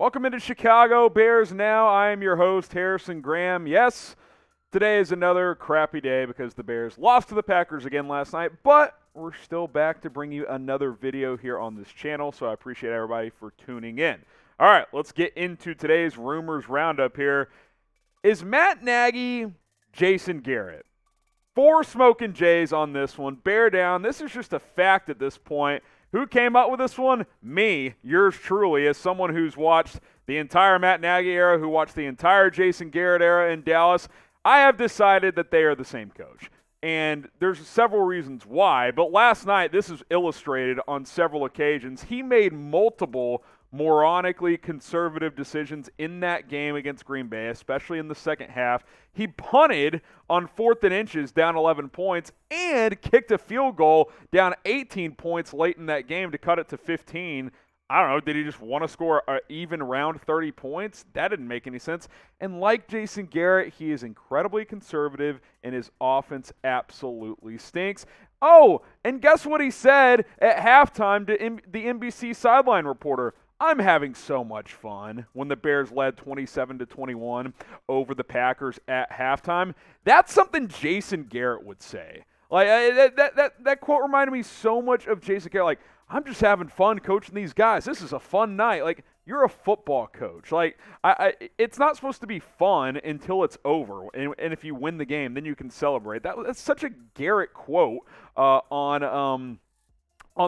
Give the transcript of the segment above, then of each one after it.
Welcome into Chicago Bears Now. I am your host, Harrison Graham. Yes, today is another crappy day because the Bears lost to the Packers again last night, but we're still back to bring you another video here on this channel, so I appreciate everybody for tuning in. All right, let's get into today's rumors roundup here. Is Matt Nagy Jason Garrett? 4 smoking Jays on this one. Bear down. This is just a fact at this point. Who came up with this one? Me, yours truly, as someone who's watched the entire Matt Nagy era, who watched the entire Jason Garrett era in Dallas. I have decided that they are the same coach. And there's several reasons why, but last night this is illustrated on several occasions. He made multiple moronically conservative decisions in that game against Green Bay, especially in the second half. He punted on 4th and inches down 11 points and kicked a field goal down 18 points late in that game to cut it to 15. I don't know, did he just want to score an even round 30 points? That didn't make any sense. And like Jason Garrett, he is incredibly conservative, and his offense absolutely stinks. Oh, and guess what he said at halftime to the NBC sideline reporter? I'm having so much fun when the Bears led 27-21 over the Packers at halftime. That's something Jason Garrett would say. Like that quote reminded me so much of Jason Garrett. Like, I'm just having fun coaching these guys. This is a fun night. Like, you're a football coach. Like, it's not supposed to be fun until it's over. And if you win the game, then you can celebrate. That's such a Garrett quote on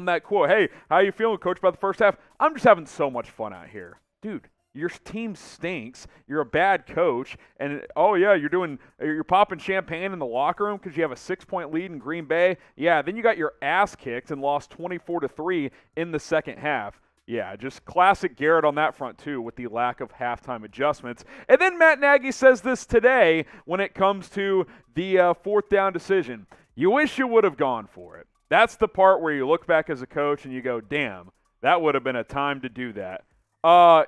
that quote. Hey, how you feeling, coach, about the first half? I'm just having so much fun out here. Dude, your team stinks. You're a bad coach. And, oh, yeah, you're popping champagne in the locker room because you have a 6-point lead in Green Bay. Yeah, then you got your ass kicked and lost 24-3 in the second half. Yeah, just classic Garrett on that front, too, with the lack of halftime adjustments. And then Matt Nagy says this today when it comes to the 4th down decision. You wish you would have gone for it. That's the part where you look back as a coach and you go, damn, that would have been a time to do that.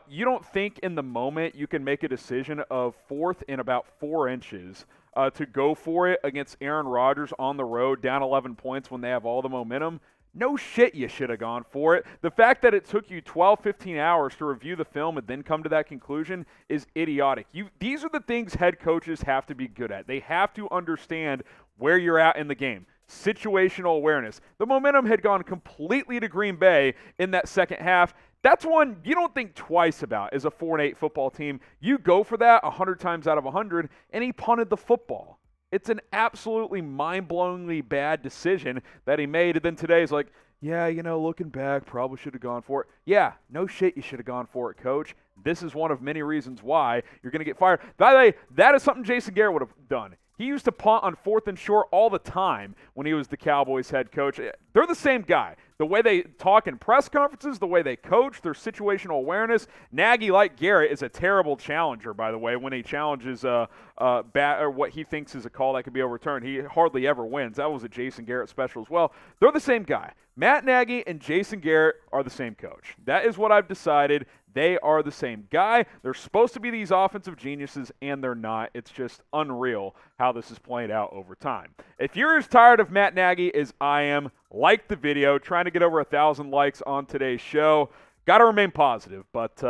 You don't think in the moment you can make a decision of 4th and about 4 inches to go for it against Aaron Rodgers on the road, down 11 points when they have all the momentum? No shit, you should have gone for it. The fact that it took you 12, 15 hours to review the film and then come to that conclusion is idiotic. These are the things head coaches have to be good at. They have to understand where you're at in the game. Situational awareness. The momentum had gone completely to Green Bay in that second half. That's one you don't think twice about as a 4-8 football team. You go for that 100 times out of 100, and he punted the football. It's an absolutely mind-blowingly bad decision that he made. And then today's like, yeah, looking back, probably should have gone for it. Yeah, no shit, you should have gone for it, coach. This is one of many reasons why you're going to get fired. By the way, that is something Jason Garrett would have done. He used to punt on 4th and short all the time when he was the Cowboys head coach. They're the same guy. The way they talk in press conferences, the way they coach, their situational awareness. Nagy, like Garrett, is a terrible challenger, by the way, when he challenges or what he thinks is a call that could be overturned. He hardly ever wins. That was a Jason Garrett special as well. They're the same guy. Matt Nagy and Jason Garrett are the same coach. That is what I've decided. They are the same guy. They're supposed to be these offensive geniuses, and they're not. It's just unreal how this is playing out over time. If you're as tired of Matt Nagy as I am, like the video. Trying to get over 1,000 likes on today's show. Got to remain positive, but,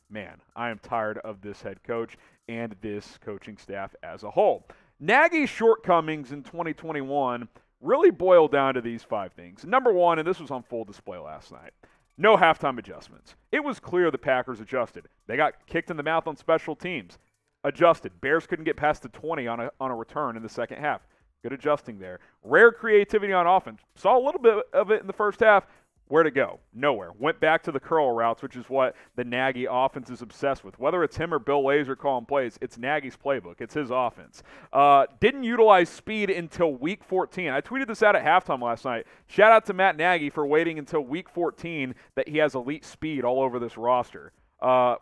man, I am tired of this head coach and this coaching staff as a whole. Nagy's shortcomings in 2021 really boil down to these 5 things. Number 1, and this was on full display last night, no halftime adjustments. It was clear the Packers adjusted. They got kicked in the mouth on special teams. Adjusted. Bears couldn't get past the 20 on a return in the second half. Good adjusting there. Rare creativity on offense. Saw a little bit of it in the first half. Where'd it go? Nowhere. Went back to the curl routes, which is what the Nagy offense is obsessed with. Whether it's him or Bill Lazor calling plays, it's Nagy's playbook. It's his offense. Didn't utilize speed until week 14. I tweeted this out at halftime last night. Shout out to Matt Nagy for waiting until week 14 that he has elite speed all over this roster.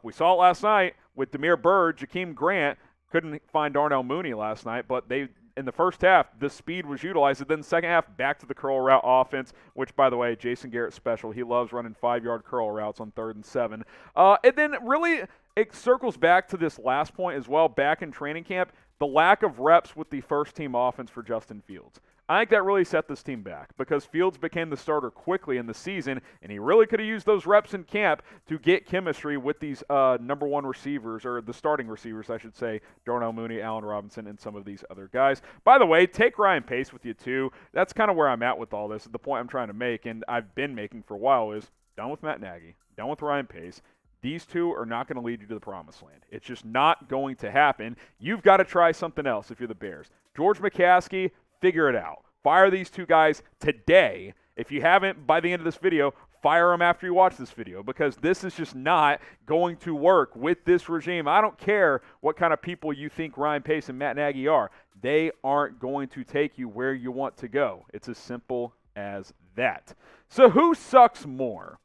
We saw it last night with Damiere Byrd, Jakeem Grant. Couldn't find Darnell Mooney last night, but they in the first half, the speed was utilized. And then the second half, back to the curl route offense, which, by the way, Jason Garrett special. He loves running 5-yard curl routes on 3rd and 7. And then really it circles back to this last point as well, back in training camp, the lack of reps with the first-team offense for Justin Fields. I think that really set this team back because Fields became the starter quickly in the season, and he really could have used those reps in camp to get chemistry with these number one receivers, or the starting receivers, I should say, Darnell Mooney, Allen Robinson, and some of these other guys. By the way, take Ryan Pace with you too. That's kind of where I'm at with all this. The point I'm trying to make, and I've been making for a while, is done with Matt Nagy, done with Ryan Pace. These two are not going to lead you to the promised land. It's just not going to happen. You've got to try something else if you're the Bears. George McCaskey, figure it out. Fire these two guys today. If you haven't, by the end of this video, fire them after you watch this video, because this is just not going to work with this regime. I don't care what kind of people you think Ryan Pace and Matt Nagy are. They aren't going to take you where you want to go. It's as simple as that. So who sucks more?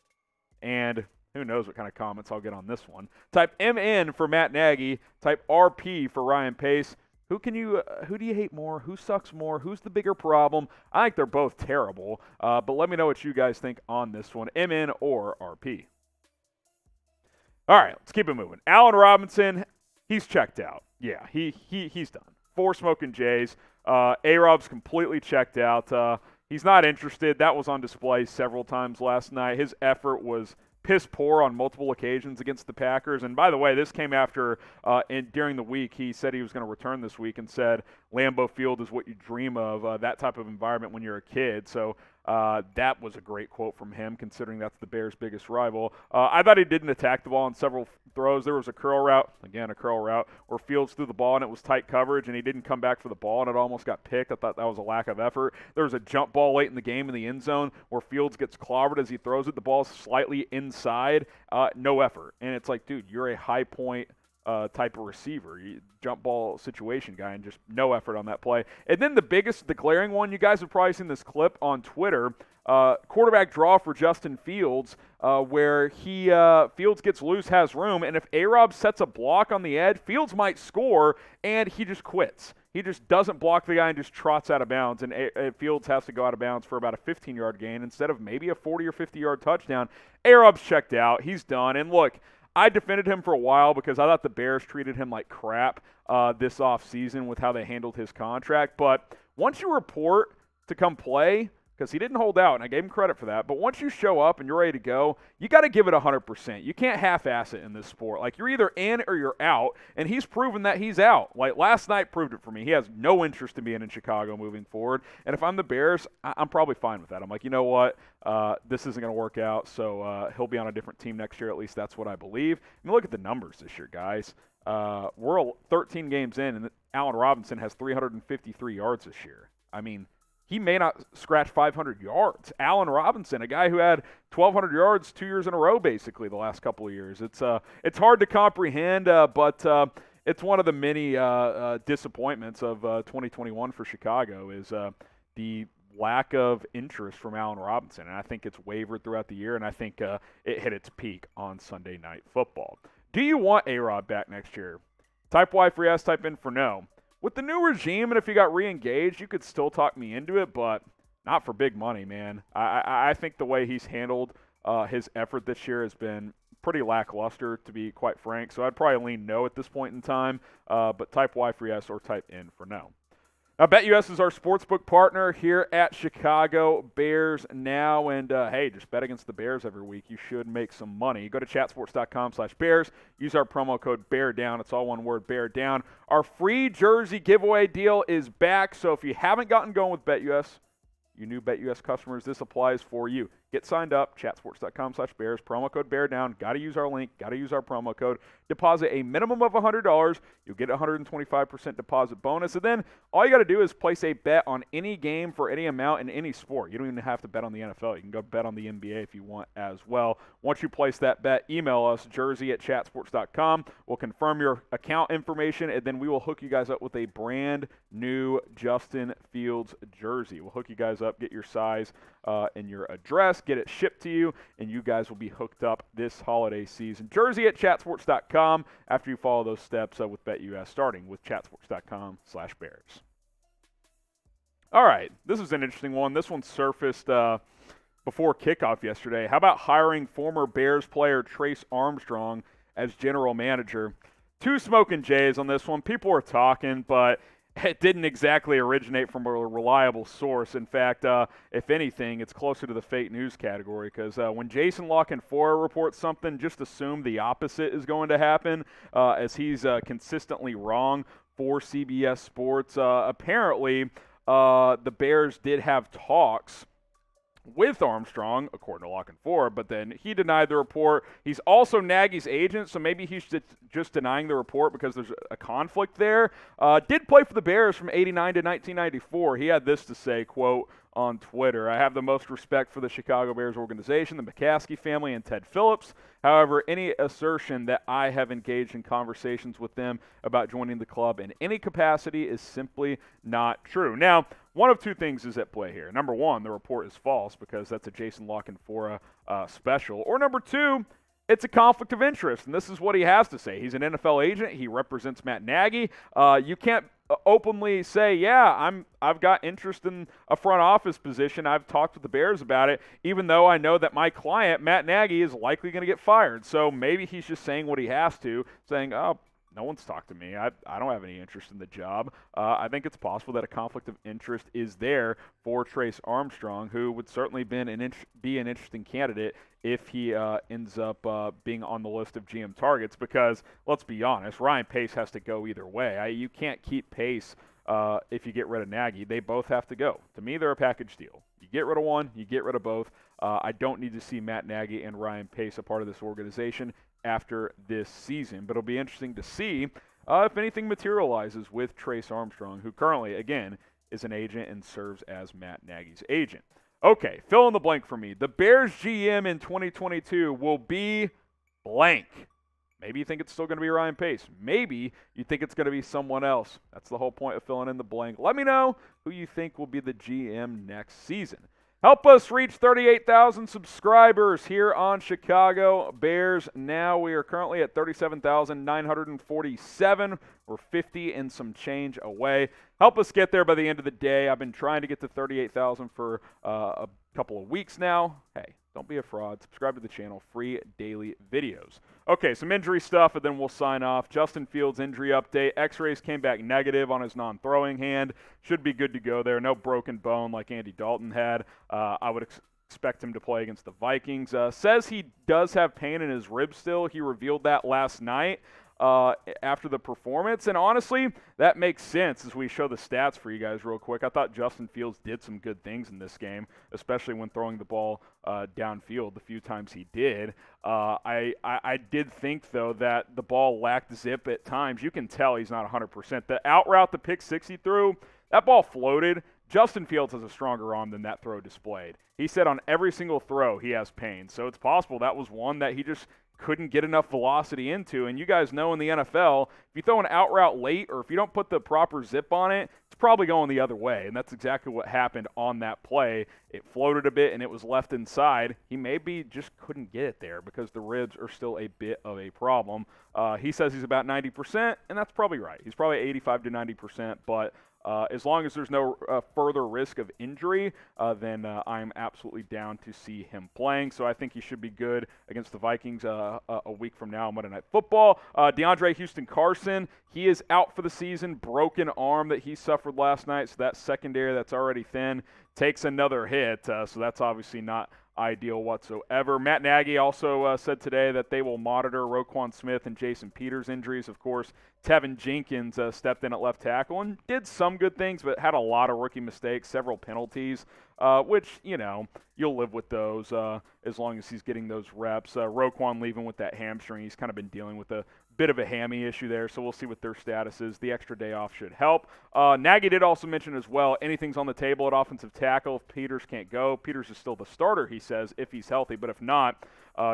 And who knows what kind of comments I'll get on this one. Type MN for Matt Nagy. Type RP for Ryan Pace. Who do you hate more? Who sucks more? Who's the bigger problem? I think they're both terrible. But let me know what you guys think on this one, MN or RP. All right, let's keep it moving. Allen Robinson, he's checked out. Yeah, he's done. 4 smoking Jays. A-Rob's completely checked out. He's not interested. That was on display several times last night. His effort was piss poor on multiple occasions against the Packers. And by the way, this came after during the week he said he was going to return this week and said Lambeau Field is what you dream of, that type of environment when you're a kid. So that was a great quote from him, considering that's the Bears' biggest rival. I thought he didn't attack the ball on several throws. There was a curl route, where Fields threw the ball and it was tight coverage and he didn't come back for the ball and it almost got picked. I thought that was a lack of effort. There was a jump ball late in the game in the end zone where Fields gets clobbered as he throws it. The ball's slightly inside. No effort. And it's like, dude, you're a high point type of receiver, jump ball situation guy, and just no effort on that play. And then the glaring one, you guys have probably seen this clip on Twitter, quarterback draw for Justin Fields, where Fields gets loose, has room, and if A-Rob sets a block on the edge, Fields might score, and he just quits. He just doesn't block the guy and just trots out of bounds, and Fields has to go out of bounds for about a 15-yard gain instead of maybe a 40 or 50-yard touchdown. A-Rob's checked out. He's done. And look, I defended him for a while because I thought the Bears treated him like crap this offseason with how they handled his contract. But once you report to come play, because he didn't hold out, and I gave him credit for that, but once you show up and you're ready to go, you got to give it 100%. You can't half-ass it in this sport. Like, you're either in or you're out, and he's proven that he's out. Like, last night proved it for me. He has no interest in being in Chicago moving forward, and if I'm the Bears, I'm probably fine with that. I'm like, you know what? This isn't going to work out, so he'll be on a different team next year. At least that's what I believe. I mean, look at the numbers this year, guys. We're 13 games in, and Allen Robinson has 353 yards this year. I mean, he may not scratch 500 yards. Allen Robinson, a guy who had 1,200 yards 2 years in a row, basically, the last couple of years. It's hard to comprehend, but it's one of the many disappointments of 2021 for Chicago is the lack of interest from Allen Robinson. And I think it's wavered throughout the year, and I think it hit its peak on Sunday Night Football. Do you want A-Rod back next year? Type Y for yes, type in for no. With the new regime, and if you got re-engaged, you could still talk me into it, but not for big money, man. I think the way he's handled his effort this year has been pretty lackluster, to be quite frank. So I'd probably lean no at this point in time, but type Y for yes or type in for no. Now, BetUS is our sportsbook partner here at Chicago Bears Now. And, hey, just bet against the Bears every week. You should make some money. Go to chatsports.com/Bears. Use our promo code BEARDOWN. It's all one word, BEARDOWN. Our free jersey giveaway deal is back. So if you haven't gotten going with BetUS, you new BetUS customers, this applies for you. Get signed up, chatsports.com/Bears, promo code BEARDOWN. Got to use our link, got to use our promo code. Deposit a minimum of $100. You'll get a 125% deposit bonus. And then all you got to do is place a bet on any game for any amount in any sport. You don't even have to bet on the NFL. You can go bet on the NBA if you want as well. Once you place that bet, email us, jersey@chatsports.com. We'll confirm your account information, and then we will hook you guys up with a brand new Justin Fields jersey. We'll hook you guys up, get your size and your address, get it shipped to you, and you guys will be hooked up this holiday season. Jersey@chatsports.com after you follow those steps with BetUS, starting with chatsports.com/Bears. All right, this is an interesting one. This one surfaced before kickoff yesterday. How about hiring former Bears player Trace Armstrong as general manager? Two smoking Jays on this one. People were talking, but It didn't exactly originate from a reliable source. In fact, if anything, it's closer to the fake news category because when Jason LaCanfora reports something, just assume the opposite is going to happen as he's consistently wrong for CBS Sports. Apparently, the Bears did have talks with Armstrong, according to LaCanfora, but then he denied the report. He's also Nagy's agent, so maybe he's just denying the report because there's a conflict there. Did play for the Bears from 89 to 1994. He had this to say, quote, on Twitter, "I have the most respect for the Chicago Bears organization, the McCaskey family, and Ted Phillips. However, any assertion that I have engaged in conversations with them about joining the club in any capacity is simply not true." Now, one of two things is at play here. Number one, the report is false because that's a Jason LaCanfora special. Or number two, it's a conflict of interest, and this is what he has to say. He's an NFL agent. He represents Matt Nagy. You can't openly say, yeah, I've got interest in a front office position. I've talked with the Bears about it, even though I know that my client, Matt Nagy, is likely going to get fired. So maybe he's just saying what he has to, saying, oh, no one's talked to me. I don't have any interest in the job. I think it's possible that a conflict of interest is there for Trace Armstrong, who would certainly be an interesting candidate if he ends up being on the list of GM targets because, let's be honest, Ryan Pace has to go either way. You can't keep Pace if you get rid of Nagy. They both have to go. To me, they're a package deal. You get rid of one, you get rid of both. I don't need to see Matt Nagy and Ryan Pace a part of this organization after this season. But it'll be interesting to see if anything materializes with Trace Armstrong, who currently, again, is an agent and serves as Matt Nagy's agent. Okay, fill in the blank for me. The Bears GM in 2022 will be blank. Maybe you think it's still going to be Ryan Pace. Maybe you think it's going to be someone else. That's the whole point of filling in the blank. Let me know who you think will be the GM next season. Help us reach 38,000 subscribers here on Chicago Bears Now. We are currently at 37,947. We're 50 and some change away. Help us get there by the end of the day. I've been trying to get to 38,000 for a couple of weeks now. Hey, don't be a fraud. Subscribe to the channel. Free daily videos. Okay, some injury stuff, and then we'll sign off. Justin Fields' injury update. X-rays came back negative on his non-throwing hand. Should be good to go there. No broken bone like Andy Dalton had. I would expect him to play against the Vikings. Says he does have pain in his ribs still. He revealed that last night after the performance. And honestly, that makes sense as we show the stats for you guys real quick. I thought Justin Fields did some good things in this game, especially when throwing the ball downfield the few times he did. I did think, though, that the ball lacked zip at times. You can tell he's not 100%. The out route, the pick six he threw, that ball floated. Justin Fields has a stronger arm than that throw displayed. He said on every single throw he has pain. So it's possible that was one that he just couldn't get enough velocity into. And you guys know in the NFL, if you throw an out route late or if you don't put the proper zip on it, it's probably going the other way. And that's exactly what happened on that play. It floated a bit and it was left inside. He maybe just couldn't get it there because the ribs are still a bit of a problem. He says he's about 90%, and that's probably right. He's probably 85 to 90%, but as long as there's no further risk of injury, then I'm absolutely down to see him playing. So I think he should be good against the Vikings a week from now on Monday Night Football. DeAndre Houston-Carson, he is out for the season. Broken arm that he suffered last night. So that secondary that's already thin takes another hit. So that's obviously not ideal whatsoever. Matt Nagy also said today that they will monitor Roquan Smith and Jason Peters' injuries. Of course, Tevin Jenkins stepped in at left tackle and did some good things, but had a lot of rookie mistakes, several penalties, which, you know, you'll live with those as long as he's getting those reps. Roquan leaving with that hamstring. He's kind of been dealing with a bit of a hammy issue there, so we'll see what their status is. The extra day off should help. Nagy did also mention as well, anything's on the table at offensive tackle if Peters can't go. Peters is still the starter, he says, if he's healthy, but if not,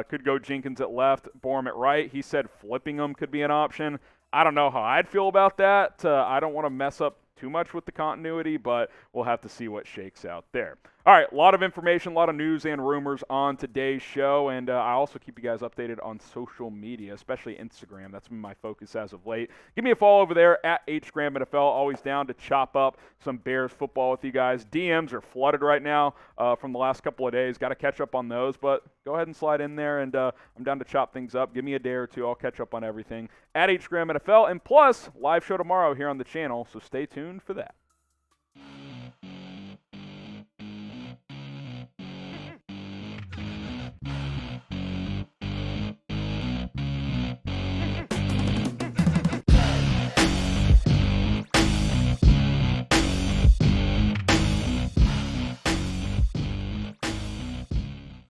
could go Jenkins at left, Borum at right. He said flipping them could be an option. I don't know how I'd feel about that. I don't want to mess up too much with the continuity, but we'll have to see what shakes out there. All right, a lot of information, a lot of news and rumors on today's show, and I also keep you guys updated on social media, especially Instagram. That's been my focus as of late. Give me a follow over there at HGramNFL. Always down to chop up some Bears football with you guys. DMs are flooded right now from the last couple of days. Got to catch up on those, but go ahead and slide in there, and I'm down to chop things up. Give me a day or two. I'll catch up on everything at HGramNFL, and plus, live show tomorrow here on the channel, so stay tuned for that.